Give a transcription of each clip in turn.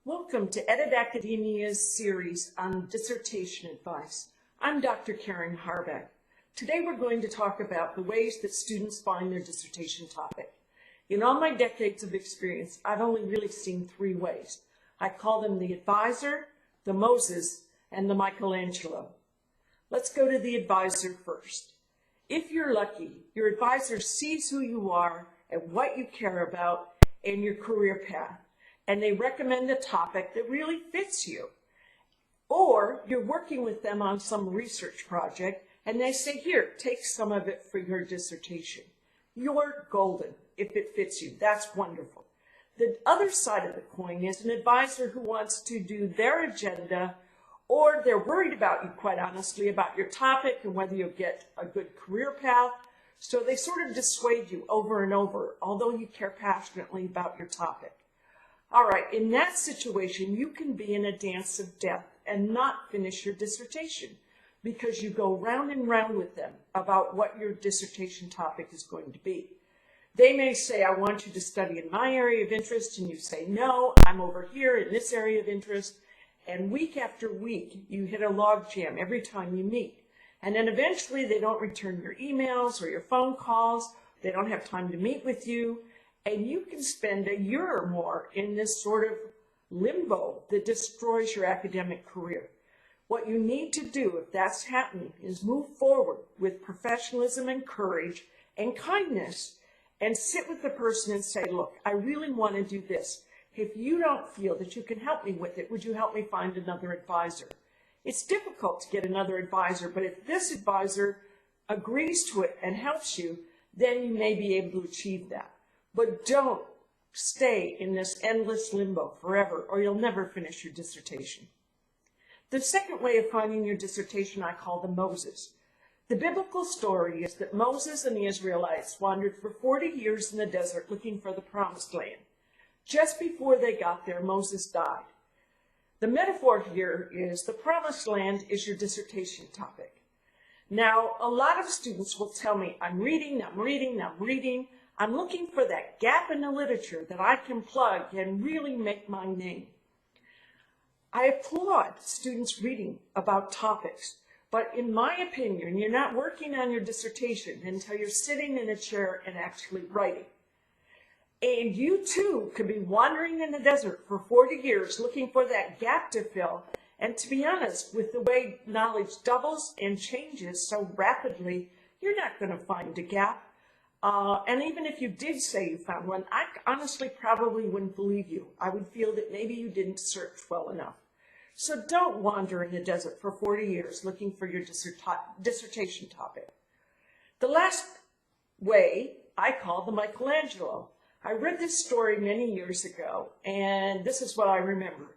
Welcome to Edit Academia's series on dissertation advice. I'm Dr. Karen Harbeck. Today we're going to talk about the ways that students find their dissertation topic. In all my decades of experience, I've only really seen three ways. I call them the advisor, the Moses, and the Michelangelo. Let's go to the advisor first. If you're lucky, your advisor sees who you are and what you care about and your career path, and they recommend a topic that really fits you. Or you're working with them on some research project and they say, here, take some of it for your dissertation. You're golden if it fits you. That's wonderful. The other side of the coin is an advisor who wants to do their agenda, or they're worried about you, quite honestly, about your topic and whether you'll get a good career path. So they sort of dissuade you over and over, although you care passionately about your topic. All right, in that situation, you can be in a dance of death and not finish your dissertation because you go round and round with them about what your dissertation topic is going to be. They may say, I want you to study in my area of interest, and you say, no, I'm over here in this area of interest. And week after week, you hit a log jam every time you meet. And then eventually they don't return your emails or your phone calls. They don't have time to meet with you. And you can spend a year or more in this sort of limbo that destroys your academic career. What you need to do, if that's happening, is move forward with professionalism and courage and kindness and sit with the person and say, look, I really want to do this. If you don't feel that you can help me with it, would you help me find another advisor? It's difficult to get another advisor, but if this advisor agrees to it and helps you, then you may be able to achieve that. But don't stay in this endless limbo forever, or you'll never finish your dissertation. The second way of finding your dissertation I call the Moses. The biblical story is that Moses and the Israelites wandered for 40 years in the desert looking for the promised land. Just before they got there, Moses died. The metaphor here is the promised land is your dissertation topic. Now, a lot of students will tell me, I'm reading. I'm looking for that gap in the literature that I can plug and really make my name. I applaud students reading about topics, but in my opinion, you're not working on your dissertation until you're sitting in a chair and actually writing. And you too could be wandering in the desert for 40 years looking for that gap to fill. And to be honest, with the way knowledge doubles and changes so rapidly, you're not going to find a gap. And even if you did say you found one, I honestly probably wouldn't believe you. I would feel that maybe you didn't search well enough. So don't wander in the desert for 40 years looking for your dissertation topic. The last way I call the Michelangelo. I read this story many years ago, and this is what I remember.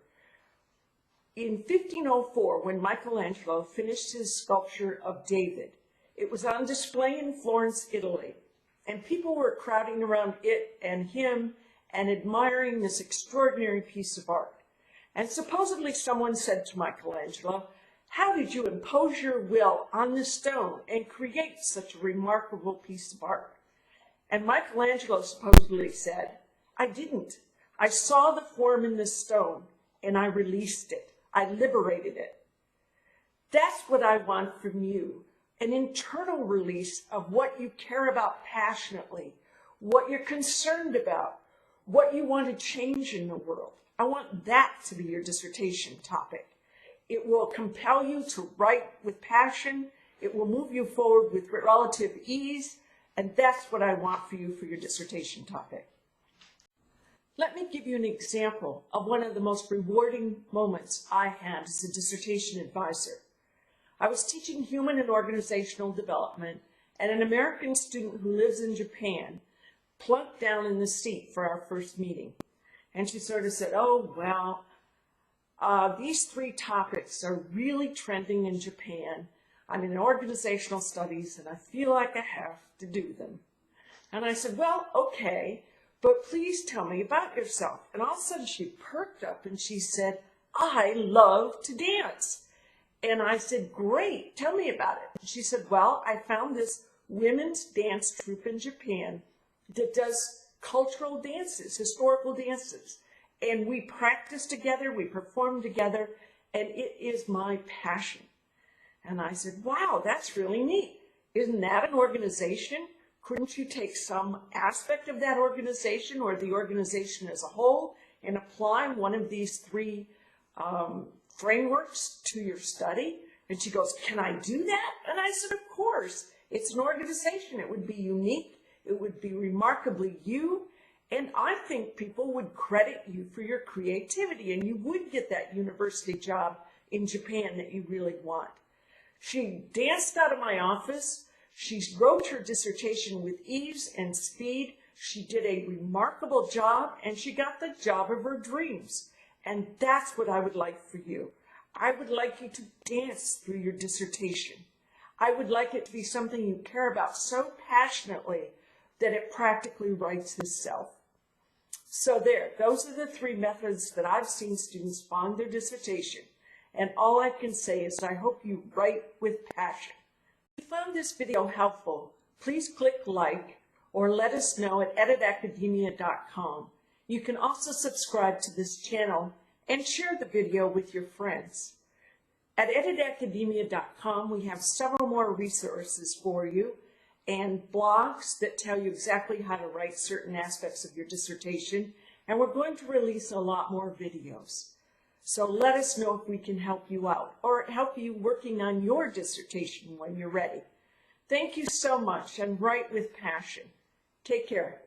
In 1504, when Michelangelo finished his sculpture of David, it was on display in Florence, Italy. And people were crowding around it and him and admiring this extraordinary piece of art. And supposedly someone said to Michelangelo, how did you impose your will on the stone and create such a remarkable piece of art? And Michelangelo supposedly said, I didn't. I saw the form in the stone and I released it. I liberated it. That's what I want from you. An internal release of what you care about passionately, what you're concerned about, what you want to change in the world. I want that to be your dissertation topic. It will compel you to write with passion. It will move you forward with relative ease. And that's what I want for you for your dissertation topic. Let me give you an example of one of the most rewarding moments I had as a dissertation advisor. I was teaching human and organizational development, and an American student who lives in Japan plunked down in the seat for our first meeting. And she sort of said, oh, well, these three topics are really trending in Japan. I'm in organizational studies, and I feel like I have to do them. And I said, well, okay, but please tell me about yourself. And all of a sudden she perked up and she said, I love to dance. And I said, great, tell me about it. And she said, well, I found this women's dance troupe in Japan that does cultural dances, historical dances. And we practice together, we perform together, and it is my passion. And I said, wow, that's really neat. Isn't that an organization? Couldn't you take some aspect of that organization or the organization as a whole and apply one of these three frameworks to your study? And she goes, can I do that? And I said, of course. It's an organization. It would be unique. It would be remarkably you. And I think people would credit you for your creativity, and you would get that university job in Japan that you really want. She danced out of my office. She wrote her dissertation with ease and speed. She did a remarkable job, and she got the job of her dreams. And that's what I would like for you. I would like you to dance through your dissertation. I would like it to be something you care about so passionately that it practically writes itself. So there, those are the three methods that I've seen students find their dissertation. And all I can say is I hope you write with passion. If you found this video helpful, please click like or let us know at editacademia.com. You can also subscribe to this channel and share the video with your friends. At editacademia.com, we have several more resources for you and blogs that tell you exactly how to write certain aspects of your dissertation. And we're going to release a lot more videos. So let us know if we can help you out or help you working on your dissertation when you're ready. Thank you so much, and write with passion. Take care.